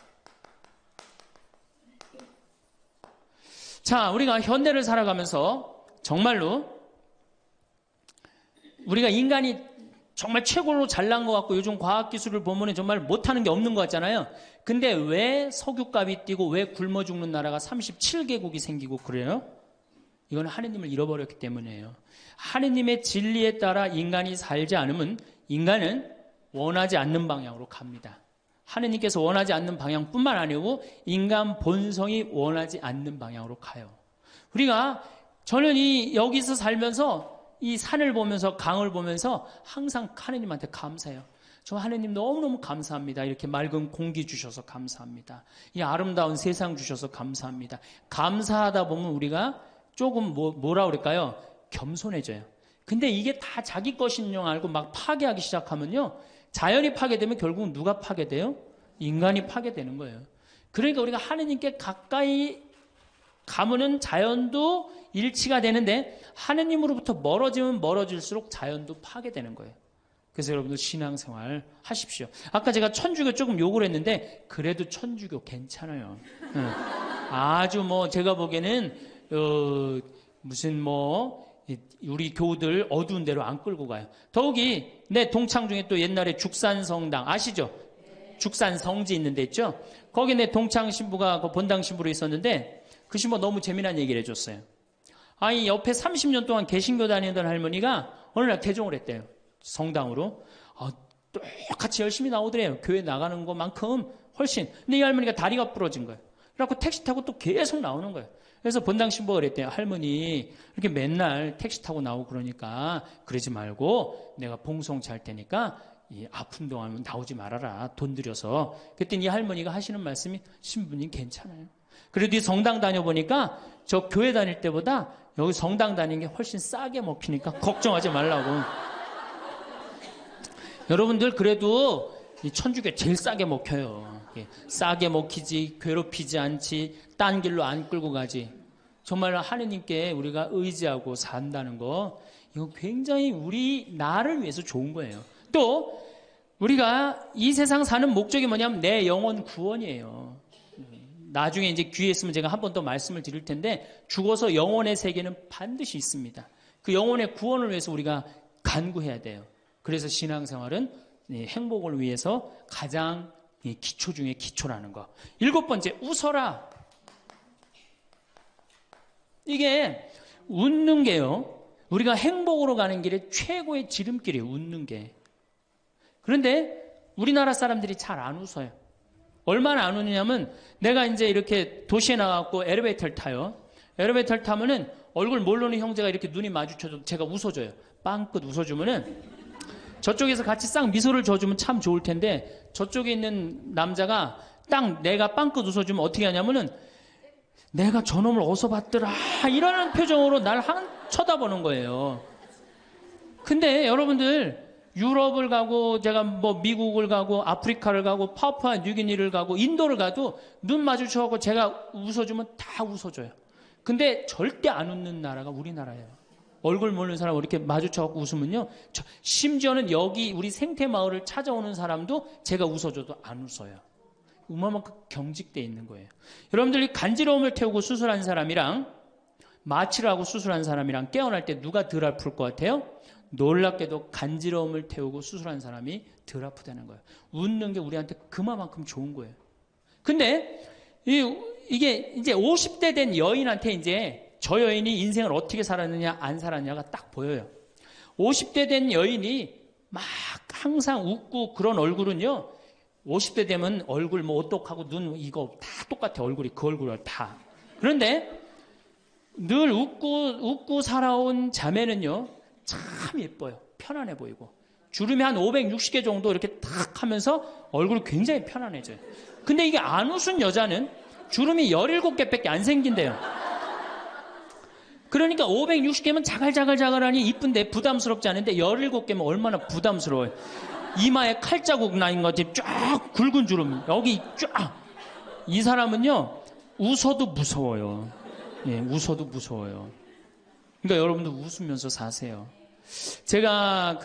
A: 자, 우리가 현대를 살아가면서 정말로 우리가 인간이 정말 최고로 잘난 것 같고 요즘 과학기술을 보면 정말 못하는 게 없는 것 같잖아요. 근데 왜 석유값이 뛰고 왜 굶어 죽는 나라가 37개국이 생기고 그래요? 이건 하느님을 잃어버렸기 때문이에요. 하느님의 진리에 따라 인간이 살지 않으면 인간은 원하지 않는 방향으로 갑니다. 하느님께서 원하지 않는 방향뿐만 아니고 인간 본성이 원하지 않는 방향으로 가요. 우리가 저는 여기서 살면서 이 산을 보면서 강을 보면서 항상 하느님한테 감사해요. 저 하느님 너무너무 감사합니다. 이렇게 맑은 공기 주셔서 감사합니다. 이 아름다운 세상 주셔서 감사합니다. 감사하다 보면 우리가 조금 뭐라 그럴까요? 겸손해져요. 근데 이게 다 자기 것인 줄 알고 막 파괴하기 시작하면요, 자연이 파괴되면 결국은 누가 파괴돼요? 인간이 파괴되는 거예요. 그러니까 우리가 하느님께 가까이 가면은 자연도 일치가 되는데 하느님으로부터 멀어지면 멀어질수록 자연도 파괴되는 거예요. 그래서 여러분들 신앙생활 하십시오. 아까 제가 천주교 조금 욕을 했는데 그래도 천주교 괜찮아요. 아주 제가 보기에는 무슨 우리 교우들 어두운 데로 안 끌고 가요. 더욱이 내 동창 중에 또 옛날에 죽산성당 아시죠? 죽산 성지 있는 데 있죠? 거기 내 동창 신부가 그 본당 신부로 있었는데 그 신부가 너무 재미난 얘기를 해줬어요. 옆에 30년 동안 개신교 다니던 할머니가 어느 날 개종을 했대요. 성당으로. 똑같이 열심히 나오더래요. 교회 나가는 것만큼 훨씬. 근데 이 할머니가 다리가 부러진 거예요. 그래갖고 택시 타고 또 계속 나오는 거예요. 그래서 본당 신부가 그랬대요. 할머니, 이렇게 맨날 택시 타고 나오고 그러니까 그러지 말고 내가 봉송치 할 테니까 이 아픈 동안 나오지 말아라. 돈 들여서. 그랬더니 이 할머니가 하시는 말씀이, 신부님 괜찮아요. 그래도 이 성당 다녀보니까 저 교회 다닐 때보다 여기 성당 다니는 게 훨씬 싸게 먹히니까 걱정하지 말라고. 여러분들 그래도 이 천주교 제일 싸게 먹혀요. 싸게 먹히지, 괴롭히지 않지, 딴 길로 안 끌고 가지. 정말 하느님께 우리가 의지하고 산다는 거, 이거 굉장히 나를 위해서 좋은 거예요. 또 우리가 이 세상 사는 목적이 뭐냐면 내 영혼 구원이에요. 나중에 이제 귀에 있으면 제가 한 번 더 말씀을 드릴 텐데 죽어서 영혼의 세계는 반드시 있습니다. 그 영혼의 구원을 위해서 우리가 간구해야 돼요. 그래서 신앙생활은 행복을 위해서 가장 기초 중에 기초라는 거. 7번째, 웃어라. 이게 웃는 게요, 우리가 행복으로 가는 길에 최고의 지름길이에요. 웃는 게. 그런데 우리나라 사람들이 잘 안 웃어요. 얼마나 안 웃느냐면 내가 이제 이렇게 도시에 나가고 엘리베이터를 타요. 엘리베이터를 타면은 얼굴 모르는 형제가 이렇게 눈이 마주쳐도 제가 웃어줘요. 빵긋 웃어주면은 저쪽에서 같이 싹 미소를 줘주면 참 좋을 텐데 저쪽에 있는 남자가 딱 내가 빵긋 웃어주면 어떻게 하냐면은 내가 저놈을 어디서 봤더라 이러는 표정으로 날 쳐다보는 거예요. 근데 여러분들 유럽을 가고 제가 뭐 미국을 가고 아프리카를 가고 파푸아 뉴기니를 가고 인도를 가도 눈 마주쳐갖고 제가 웃어주면 다 웃어줘요. 근데 절대 안 웃는 나라가 우리나라예요. 얼굴 모르는 사람 이렇게 마주쳐갖고 웃으면요. 심지어는 여기 우리 생태마을을 찾아오는 사람도 제가 웃어줘도 안 웃어요. 그만큼 경직돼 있는 거예요. 여러분들이 간지러움을 태우고 수술한 사람이랑 마취를 하고 수술한 사람이랑 깨어날 때 누가 덜 아플 것 같아요? 놀랍게도 간지러움을 태우고 수술한 사람이 덜 아프다는 거예요. 웃는 게 우리한테 그만큼 좋은 거예요. 근데 이게 이제 50대 된 여인한테 이제 저 여인이 인생을 어떻게 살았느냐 안 살았냐가 딱 보여요. 50대 된 여인이 막 항상 웃고 그런 얼굴은요. 50대 되면 얼굴 뭐 오똑하고 눈 이거 다 똑같아. 얼굴이 그 얼굴을 다. 그런데 늘 웃고 살아온 자매는요. 참 예뻐요. 편안해 보이고. 주름이 한 560개 정도 이렇게 탁 하면서 얼굴이 굉장히 편안해져요. 근데 이게 안 웃은 여자는 주름이 17개밖에 안 생긴대요. 그러니까 560개면 자갈자갈자갈하니 이쁜데 부담스럽지 않은데 17개면 얼마나 부담스러워요. 이마에 칼자국 나인 거지 쫙 굵은 주름 여기 쫙. 이 사람은요 웃어도 무서워요. 예, 웃어도 무서워요. 그러니까 여러분들 웃으면서 사세요. 제가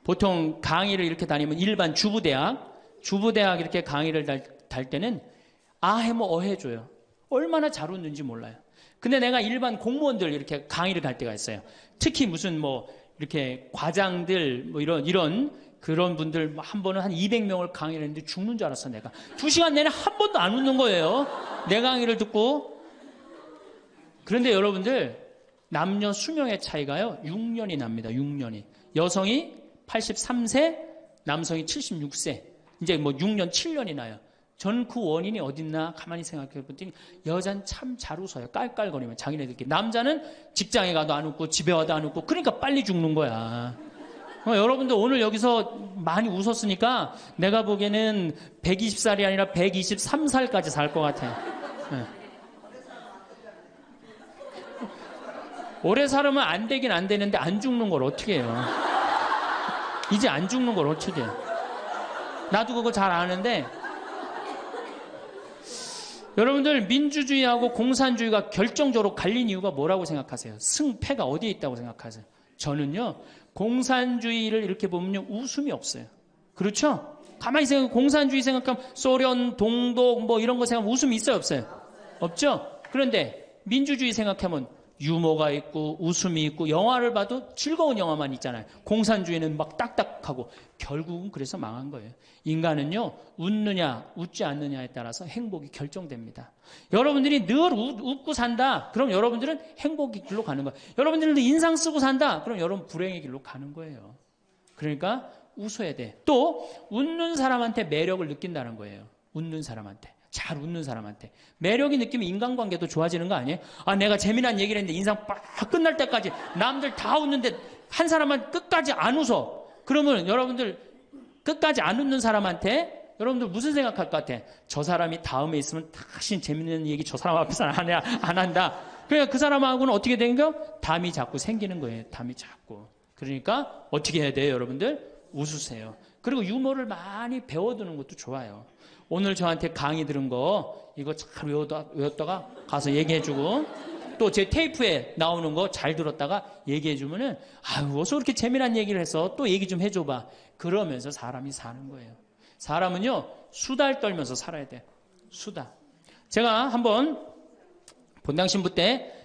A: 보통 강의를 이렇게 다니면 일반 주부대학 이렇게 강의를 달 때는 아해모 어해줘요. 얼마나 잘 웃는지 몰라요. 근데 내가 일반 공무원들 이렇게 강의를 갈 때가 있어요. 특히 무슨 뭐 이렇게 과장들 뭐 이런 그런 분들 한 번은 한 200명을 강의를 했는데 죽는 줄 알았어 내가. 2시간 내내 한 번도 안 웃는 거예요. 내 강의를 듣고. 그런데 여러분들 남녀 수명의 차이가요 6년이 납니다. 6년이. 여성이 83세, 남성이 76세. 이제 뭐 6년, 7년이 나요. 전 그 원인이 어딨나 가만히 생각해 보더니 여자는 참 잘 웃어요. 깔깔거리면 자기네들끼리. 남자는 직장에 가도 안 웃고 집에 와도 안 웃고 그러니까 빨리 죽는 거야. 여러분들 오늘 여기서 많이 웃었으니까 내가 보기에는 120살이 아니라 123살까지 살 것 같아요. 네. 오래 살으면 안 되긴 안 되는데 안 죽는 걸 어떻게 해요? 이제 안 죽는 걸 어떻게 해요? 나도 그거 잘 아는데 여러분들 민주주의하고 공산주의가 결정적으로 갈린 이유가 뭐라고 생각하세요? 승패가 어디에 있다고 생각하세요? 저는요 공산주의를 이렇게 보면요 웃음이 없어요. 그렇죠? 가만히 생각하면 공산주의 생각하면 소련, 동독 뭐 이런 거 생각하면 웃음이 있어요 없어요? 없죠? 그런데 민주주의 생각하면 유머가 있고 웃음이 있고 영화를 봐도 즐거운 영화만 있잖아요. 공산주의는 막 딱딱하고 결국은 그래서 망한 거예요. 인간은요 웃느냐 웃지 않느냐에 따라서 행복이 결정됩니다. 여러분들이 늘 웃고 산다 그럼 여러분들은 행복의 길로 가는 거예요. 여러분들도 인상 쓰고 산다 그럼 여러분 불행의 길로 가는 거예요. 그러니까 웃어야 돼. 또 웃는 사람한테 매력을 느낀다는 거예요. 웃는 사람한테. 잘 웃는 사람한테 매력이 느끼면 인간관계도 좋아지는 거 아니에요? 아 내가 재미난 얘기를 했는데 인상 빡 끝날 때까지 남들 다 웃는데 한 사람만 끝까지 안 웃어. 그러면 여러분들 끝까지 안 웃는 사람한테 여러분들 무슨 생각할 것 같아? 저 사람이 다음에 있으면 다시 재밌는 얘기 저 사람 앞에서 안 한다. 그러니까 그 사람하고는 어떻게 된겨? 담이 자꾸 생기는 거예요. 담이 자꾸. 그러니까 어떻게 해야 돼요 여러분들? 웃으세요. 그리고 유머를 많이 배워두는 것도 좋아요. 오늘 저한테 강의 들은 거 이거 잘 외웠다가 가서 얘기해주고 또 제 테이프에 나오는 거 잘 들었다가 얘기해주면은 아유 어서 그렇게 재미난 얘기를 해서 또 얘기 좀 해줘봐. 그러면서 사람이 사는 거예요. 사람은요 수다를 떨면서 살아야 돼. 수다. 제가 한번 본당 신부 때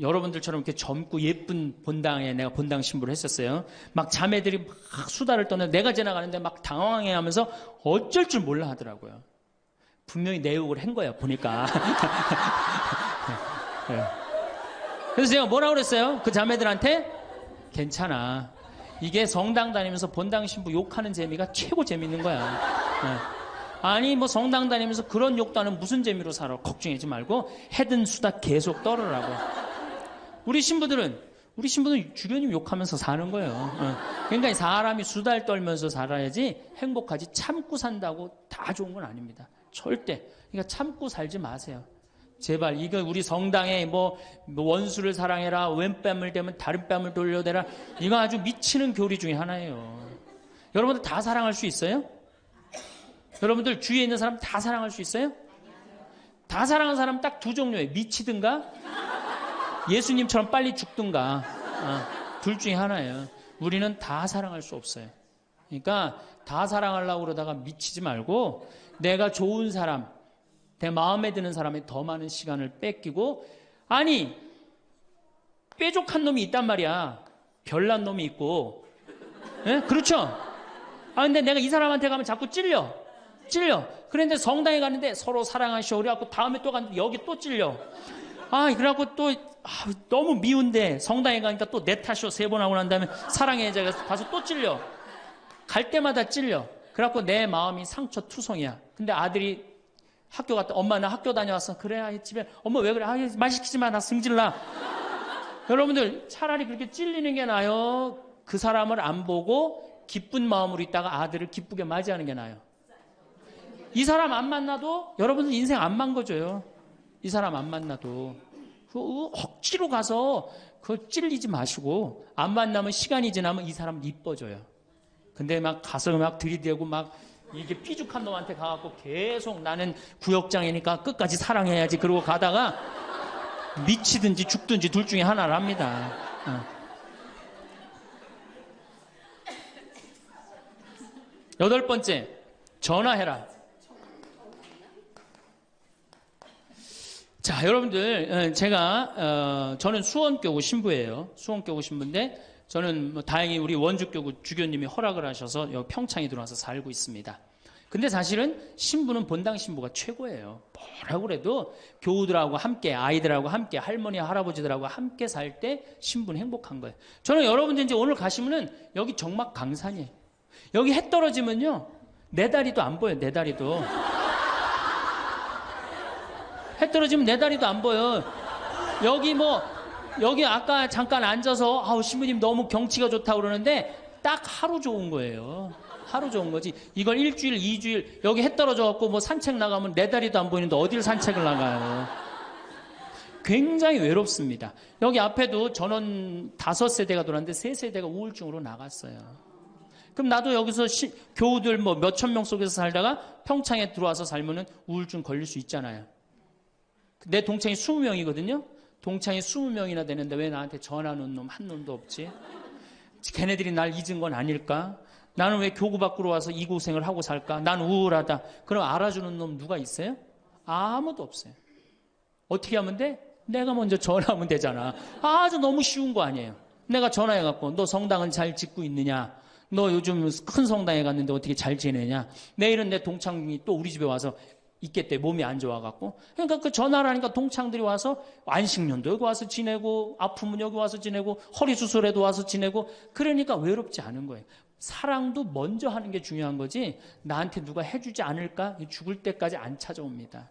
A: 여러분들처럼 이렇게 젊고 예쁜 본당에 내가 본당 신부를 했었어요. 막 자매들이 막 수다를 떠는데 내가 지나가는데 막 당황해하면서 어쩔 줄 몰라 하더라고요. 분명히 내 욕을 한 거야 보니까. 네. 그래서 제가 뭐라고 그랬어요? 그 자매들한테 괜찮아. 이게 성당 다니면서 본당 신부 욕하는 재미가 최고 재밌는 거야. 네. 아니 뭐 성당 다니면서 그런 욕도 하는 무슨 재미로 살아. 걱정하지 말고 해든 수다 계속 떨으라고. 우리 신부들은 주변님 욕하면서 사는 거예요. 그러니까 사람이 수다를 떨면서 살아야지 행복하지 참고 산다고 다 좋은 건 아닙니다. 절대. 그러니까 참고 살지 마세요. 제발 이거 우리 성당에 뭐 원수를 사랑해라, 왼뺨을 대면 다른 뺨을 돌려대라, 이거 아주 미치는 교리 중에 하나예요. 여러분들 다 사랑할 수 있어요? 여러분들 주위에 있는 사람 다 사랑할 수 있어요? 다 사랑하는 사람 딱 두 종류예요. 미치든가 예수님처럼 빨리 죽든가, 둘 중에 하나예요. 우리는 다 사랑할 수 없어요. 그러니까 다 사랑하려고 그러다가 미치지 말고 내가 좋은 사람, 내 마음에 드는 사람에 더 많은 시간을 뺏기고, 아니 뾰족한 놈이 있단 말이야. 별난 놈이 있고, 예? 그렇죠? 근데 내가 이 사람한테 가면 자꾸 찔려. 그런데 성당에 갔는데 서로 사랑하시오 그래갖고 다음에 또 갔는데 여기 또 찔려. 그래갖고 또 너무 미운데 성당에 가니까 또 내 탓이오 3번 하고 난 다음에 사랑해 제가 가서 또 찔려. 갈 때마다 찔려. 그래갖고 내 마음이 상처투성이야. 근데 아들이 학교 갔다, 엄마 나 학교 다녀왔어. 그래, 집에 엄마 왜 그래? 말 시키지 마, 나 승질나. 여러분들 차라리 그렇게 찔리는 게 나아요, 그 사람을 안 보고 기쁜 마음으로 있다가 아들을 기쁘게 맞이하는 게 나아요. 이 사람 안 만나도 여러분들 인생 안 망가져요. 이 사람 안 만나도 억지로 가서 그 찔리지 마시고, 안 만나면 시간이 지나면 이 사람 이뻐져요. 근데 막 가서 막 들이대고 막 이게 삐죽한 놈한테 가갖고 계속 나는 구역장이니까 끝까지 사랑해야지 그러고 가다가 미치든지 죽든지 둘 중에 하나를 합니다. 8번째, 전화해라. 자, 여러분들, 저는 수원교구 신부예요. 수원교구 신부인데, 저는 다행히 우리 원주교구 주교님이 허락을 하셔서 여기 평창에 들어와서 살고 있습니다. 근데 사실은 신부는 본당 신부가 최고예요. 뭐라고 그래도 교우들하고 함께, 아이들하고 함께, 할머니, 할아버지들하고 함께 살 때 신부는 행복한 거예요. 저는 여러분들 이제 오늘 가시면은 여기 정막 강산이에요. 여기 해 떨어지면요, 내 다리도 안 보여요, 내 다리도. 해 떨어지면 내 다리도 안 보여. 여기 아까 잠깐 앉아서 신부님 너무 경치가 좋다고 그러는데 딱 하루 좋은 거예요. 하루 좋은 거지. 이걸 일주일, 2주일 여기 해 떨어져 갖고 뭐 산책 나가면 내 다리도 안 보이는데 어딜 산책을 나가요. 굉장히 외롭습니다. 여기 앞에도 전원 5세대가 돌았는데 3세대가 우울증으로 나갔어요. 그럼 나도 여기서 교우들 뭐 몇천 명 속에서 살다가 평창에 들어와서 살면은 우울증 걸릴 수 있잖아요. 내 동창이 20명이거든요. 동창이 20명이나 되는데 왜 나한테 전화하는 놈 한 놈도 없지? 걔네들이 날 잊은 건 아닐까? 나는 왜 교구 밖으로 와서 이 고생을 하고 살까? 난 우울하다. 그럼 알아주는 놈 누가 있어요? 아무도 없어요. 어떻게 하면 돼? 내가 먼저 전화하면 되잖아. 아주 너무 쉬운 거 아니에요. 내가 전화해갖고 너 성당은 잘 짓고 있느냐? 너 요즘 큰 성당에 갔는데 어떻게 잘 지내냐? 내일은 내 동창이 또 우리 집에 와서 있겠대. 몸이 안 좋아갖고. 그러니까 그 전화를 하니까 동창들이 와서 안식년도 여기 와서 지내고, 아프면 여기 와서 지내고, 허리 수술에도 와서 지내고, 그러니까 외롭지 않은 거예요. 사랑도 먼저 하는 게 중요한 거지, 나한테 누가 해주지 않을까? 죽을 때까지 안 찾아옵니다.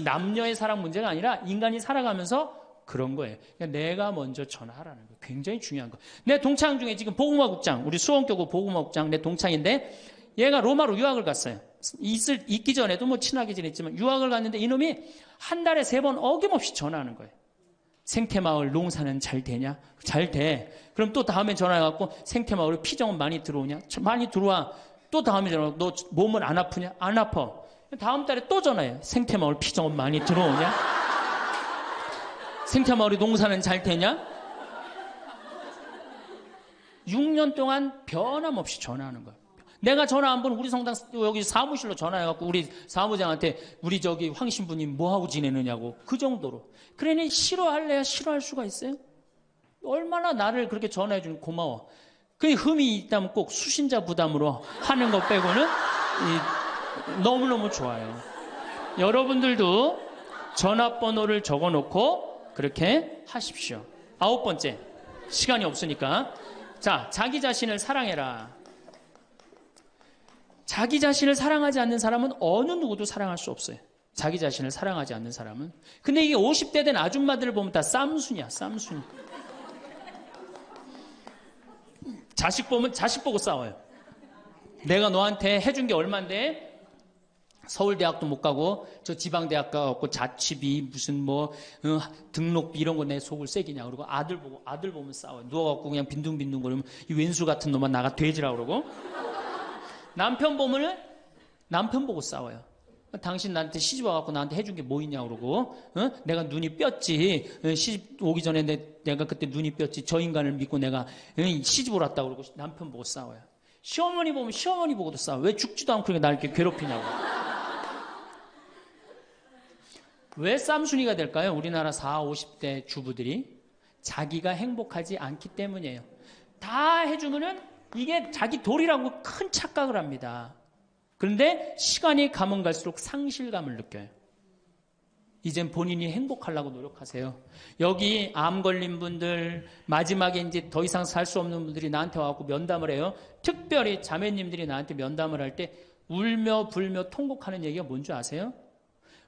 A: 남녀의 사랑 문제가 아니라 인간이 살아가면서 그런 거예요. 그러니까 내가 먼저 전화하라는 거예요. 굉장히 중요한 거예요. 내 동창 중에 지금 복음화국장, 우리 수원교구 복음화국장 내 동창인데, 얘가 로마로 유학을 갔어요. 있기 전에도 뭐 친하게 지냈지만 유학을 갔는데 이놈이 한 달에 3번 어김없이 전화하는 거예요. 생태마을 농사는 잘 되냐? 잘 돼. 그럼 또 다음에 전화해갖고 생태마을에 피정은 많이 들어오냐? 많이 들어와. 또 다음에 전화하고 너 몸은 안 아프냐? 안 아파. 다음 달에 또 전화해요. 생태마을 피정은 많이 들어오냐? 생태마을에 농사는 잘 되냐? 6년 동안 변함없이 전화하는 거예요. 내가 전화 한 번 우리 성당 여기 사무실로 전화해갖고 우리 사무장한테 우리 저기 황 신부님 뭐하고 지내느냐고, 그 정도로. 그러니 싫어할래야 싫어할 수가 있어요? 얼마나 나를 그렇게 전화해주는 고마워. 그 흠이 있다면 꼭 수신자 부담으로 하는 것 빼고는 너무너무 좋아요. 여러분들도 전화번호를 적어놓고 그렇게 하십시오. 9번째, 시간이 없으니까. 자, 자기 자신을 사랑해라. 자기 자신을 사랑하지 않는 사람은 어느 누구도 사랑할 수 없어요. 자기 자신을 사랑하지 않는 사람은. 근데 이게 50대 된 아줌마들을 보면 다 쌈순이야, 쌈순이. 자식 보면 자식 보고 싸워요. 내가 너한테 해준 게 얼만데? 서울대학도 못 가고 저 지방대학 가고 자취비 무슨 뭐 등록비 이런 거 내 속을 새기냐 그러고 아들 보면 싸워요. 누워갖고 그냥 빈둥빈둥 거리면 이 왼수 같은 놈만 나가 돼지라 그러고 남편 보면은 남편 보고 싸워요. 당신 나한테 시집 와갖고 나한테 해준 게 뭐 있냐 그러고 내가 눈이 뼈지 시집 오기 전에 내가 그때 눈이 뼈지 저 인간을 믿고 내가 시집을 왔다 그러고 남편 보고 싸워요. 시어머니 보면 시어머니 보고도 싸워. 왜 죽지도 않고 날 이렇게 괴롭히냐고. 왜 쌈순이가 될까요? 우리나라 40, 50대 주부들이 자기가 행복하지 않기 때문이에요. 다 해주면은 이게 자기 도리라고 큰 착각을 합니다. 그런데 시간이 가면 갈수록 상실감을 느껴요. 이젠 본인이 행복하려고 노력하세요. 여기 암 걸린 분들, 마지막에 이제 더 이상 살 수 없는 분들이 나한테 와갖고 면담을 해요. 특별히 자매님들이 나한테 면담을 할 때 울며 불며 통곡하는 얘기가 뭔지 아세요?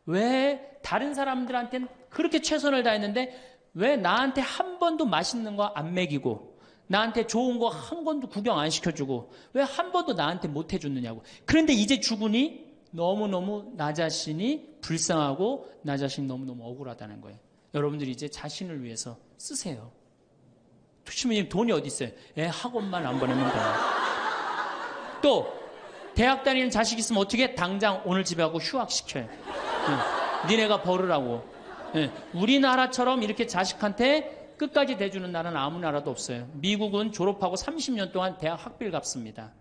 A: 왜 다른 사람들한테는 그렇게 최선을 다했는데 왜 나한테 한 번도 맛있는 거 안 먹이고 나한테 좋은 거 한 번도 구경 안 시켜주고 왜 한 번도 나한테 못 해줬느냐고. 그런데 이제 죽으니 너무너무 나 자신이 불쌍하고 나 자신이 너무너무 억울하다는 거예요. 여러분들이 이제 자신을 위해서 쓰세요. 시부님 돈이 어디 있어요? 학원만 안 보내면 돼요. 또 대학 다니는 자식 있으면 어떻게 당장 오늘 집에 가고 휴학시켜요. 니네가 벌으라고. 우리나라처럼 이렇게 자식한테 끝까지 대주는 나라는 아무 나라도 없어요. 미국은 졸업하고 30년 동안 대학 학비를 갚습니다.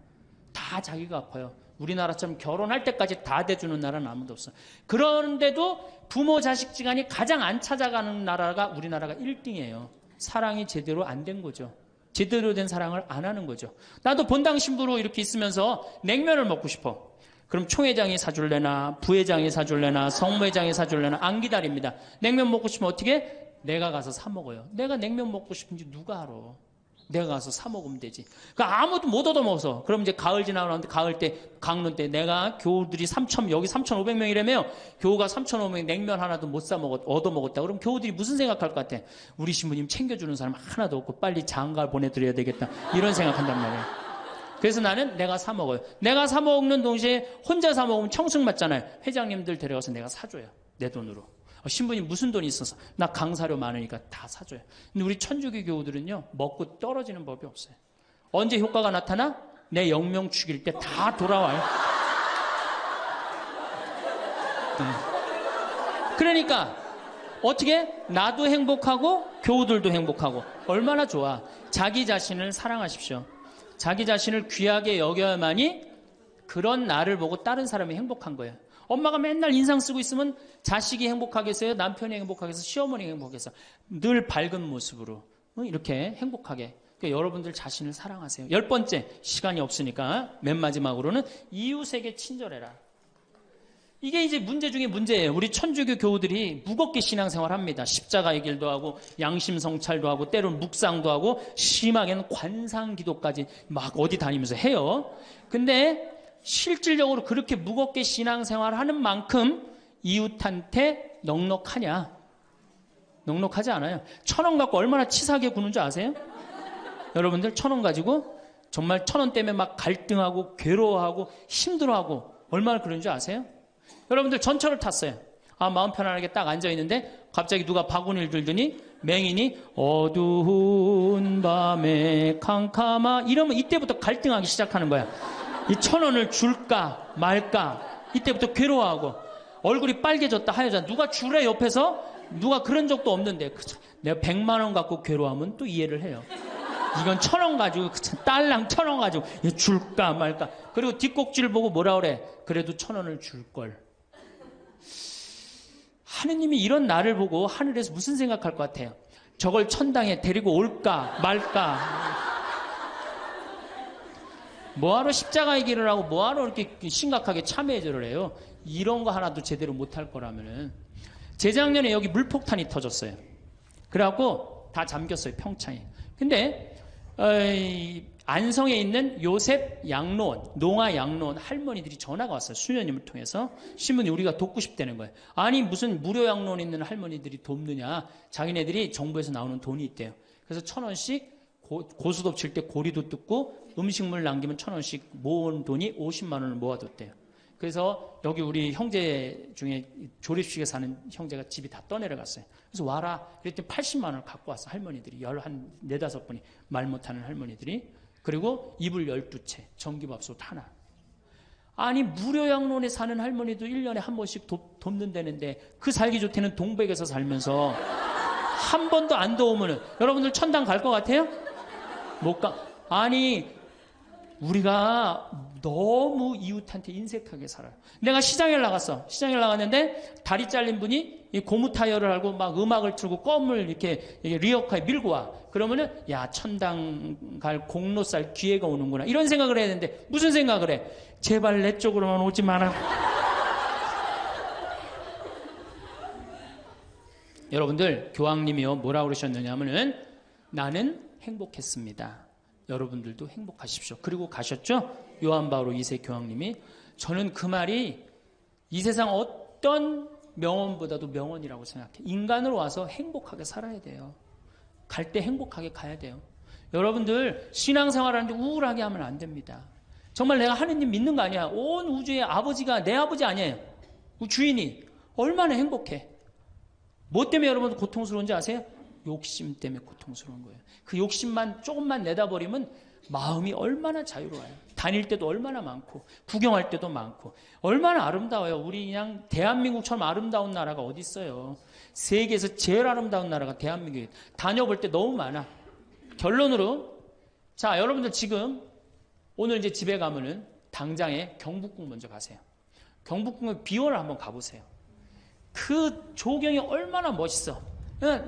A: 다 자기가 갚아요. 우리나라처럼 결혼할 때까지 다 대주는 나라는 아무도 없어요. 그런데도 부모 자식지간이 가장 안 찾아가는 나라가 우리나라가 1등이에요. 사랑이 제대로 안 된 거죠. 제대로 된 사랑을 안 하는 거죠. 나도 본당 신부로 이렇게 있으면서 냉면을 먹고 싶어. 그럼 총회장이 사줄래나 부회장이 사줄래나 성무회장이 사줄래나 안 기다립니다. 냉면 먹고 싶으면 어떻게? 내가 가서 사 먹어요. 내가 냉면 먹고 싶은지 누가 알아? 내가 가서 사 먹으면 되지. 그러니까 아무도 못 얻어먹어서. 그럼 이제 가을 지나고 나는데 가을 때 강론 때 내가 교우들이 여기 3,500명이라며 교우가 3,500명 냉면 하나도 못 사 먹었 얻어먹었다. 그럼 교우들이 무슨 생각할 것 같아? 우리 신부님 챙겨주는 사람 하나도 없고 빨리 장가 보내드려야 되겠다. 이런 생각한단 말이에요. 그래서 나는 내가 사 먹어요. 내가 사 먹는 동시에 혼자 사 먹으면 청승 맞잖아요. 회장님들 데려가서 내가 사줘요. 내 돈으로. 신부님 무슨 돈이 있어서? 나 강사료 많으니까 다 사줘요. 근데 우리 천주교 교우들은요, 먹고 떨어지는 법이 없어요. 언제 효과가 나타나? 내 영명 죽일 때 다 돌아와요. 그러니까 어떻게? 나도 행복하고 교우들도 행복하고. 얼마나 좋아. 자기 자신을 사랑하십시오. 자기 자신을 귀하게 여겨야만이 그런 나를 보고 다른 사람이 행복한 거예요. 엄마가 맨날 인상 쓰고 있으면 자식이 행복하겠어요? 남편이 행복하겠어요? 시어머니가 행복하겠어요? 늘 밝은 모습으로 이렇게 행복하게. 그러니까 여러분들 자신을 사랑하세요. 10번째, 시간이 없으니까 맨 마지막으로는 이웃에게 친절해라. 이게 이제 문제 중에 문제예요. 우리 천주교 교우들이 무겁게 신앙생활합니다. 십자가의 길도 하고 양심성찰도 하고 때로는 묵상도 하고 심하게는 관상기도까지 막 어디 다니면서 해요. 근데 실질적으로 그렇게 무겁게 신앙생활을 하는 만큼 이웃한테 넉넉하냐? 넉넉하지 않아요. 1,000원 갖고 얼마나 치사하게 구는 줄 아세요? 여러분들 1,000원 가지고 정말 1,000원 때문에 막 갈등하고 괴로워하고 힘들어하고 얼마나 그런 줄 아세요? 여러분들 전철을 탔어요. 마음 편안하게 딱 앉아있는데 갑자기 누가 바구니를 들더니 맹인이 어두운 밤에 캄캄하 이러면 이때부터 갈등하기 시작하는 거야. 이 1,000원을 줄까 말까 이때부터 괴로워하고 얼굴이 빨개졌다 하여자 누가 주래 옆에서 누가 그런 적도 없는데 내가 100만 원 갖고 괴로워하면 또 이해를 해요. 이건 1,000원 가지고 딸랑 1,000원 가지고 줄까 말까. 그리고 뒷꼭지를 보고 뭐라 그래? 그래도 1,000원을 줄걸. 하느님이 이런 나를 보고 하늘에서 무슨 생각할 것 같아요? 저걸 천당에 데리고 올까 말까. 뭐하러 십자가의 길을 하고 뭐하러 이렇게 심각하게 참회제를 해요? 이런 거 하나도 제대로 못할 거라면은. 재작년에 여기 물폭탄이 터졌어요. 그래갖고 다 잠겼어요, 평창에. 근데 안성에 있는 요셉 양로원, 농아 양로원 할머니들이 전화가 왔어요. 수녀님을 통해서. 신부님 우리가 돕고 싶다는 거예요. 아니 무슨 무료 양로원 있는 할머니들이 돕느냐. 자기네들이 정부에서 나오는 돈이 있대요. 그래서 1,000원씩 고수톱 칠 때 고리도 뜯고 음식물 남기면 1,000원씩 모은 돈이 50만 원을 모아뒀대요. 그래서 여기 우리 형제 중에 조립식에 사는 형제가 집이 다 떠내려갔어요. 그래서 와라. 그랬더니 80만 원을 갖고 왔어. 할머니들이. 한 4-5분이 말 못하는 할머니들이. 그리고 이불 12채, 전기밥솥 하나. 아니 무료 양론에 사는 할머니도 1년에 한 번씩 돕는다는데 그 살기 좋다는 동백에서 살면서 한 번도 안 도우면은 여러분들 천당 갈 것 같아요? 못 가. 아니 우리가 너무 이웃한테 인색하게 살아요. 내가 시장에 나갔어. 시장에 나갔는데 다리 잘린 분이 이 고무 타이어를 하고 막 음악을 틀고 껌을 이렇게 리어카에 밀고 와. 그러면은 야 천당 갈 공로살 기회가 오는구나. 이런 생각을 해야 되는데 무슨 생각을 해? 제발 내 쪽으로만 오지 마라. 여러분들 교황님이요 뭐라고 그러셨느냐면은 나는 행복했습니다. 여러분들도 행복하십시오. 그리고 가셨죠? 요한 바오로 2세 교황님이. 저는 그 말이 이 세상 어떤 명언보다도 명언이라고 생각해. 인간으로 와서 행복하게 살아야 돼요. 갈 때 행복하게 가야 돼요. 여러분들 신앙생활하는데 우울하게 하면 안 됩니다. 정말 내가 하느님 믿는 거 아니야. 온 우주의 아버지가 내 아버지 아니에요. 주인이 얼마나 행복해. 뭐 때문에 여러분 고통스러운지 아세요? 욕심 때문에 고통스러운 거예요. 그 욕심만 조금만 내다버리면 마음이 얼마나 자유로워요. 다닐 때도 얼마나 많고 구경할 때도 많고 얼마나 아름다워요. 우리 그냥 대한민국처럼 아름다운 나라가 어디 있어요. 세계에서 제일 아름다운 나라가 대한민국이에요. 다녀볼 때 너무 많아. 결론으로 자 여러분들 지금 오늘 이제 집에 가면은 당장에 경복궁 먼저 가세요. 경복궁의 비원을 한번 가보세요. 그 조경이 얼마나 멋있어.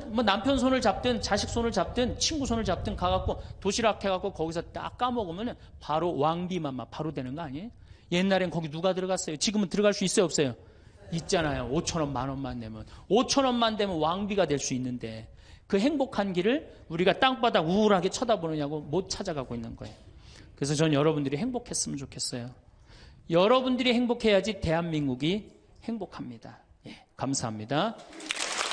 A: 뭐 남편 손을 잡든 자식 손을 잡든 친구 손을 잡든 가갖고 도시락 해갖고 거기서 딱 까먹으면 바로 왕비만 바로 되는 거 아니에요? 옛날엔 거기 누가 들어갔어요? 지금은 들어갈 수 있어요 없어요? 있잖아요. 5천원 만원만 내면 5천원만 되면 왕비가 될 수 있는데 그 행복한 길을 우리가 땅바닥 우울하게 쳐다보느냐고 못 찾아가고 있는 거예요. 그래서 전 여러분들이 행복했으면 좋겠어요. 여러분들이 행복해야지 대한민국이 행복합니다. 예, 감사합니다.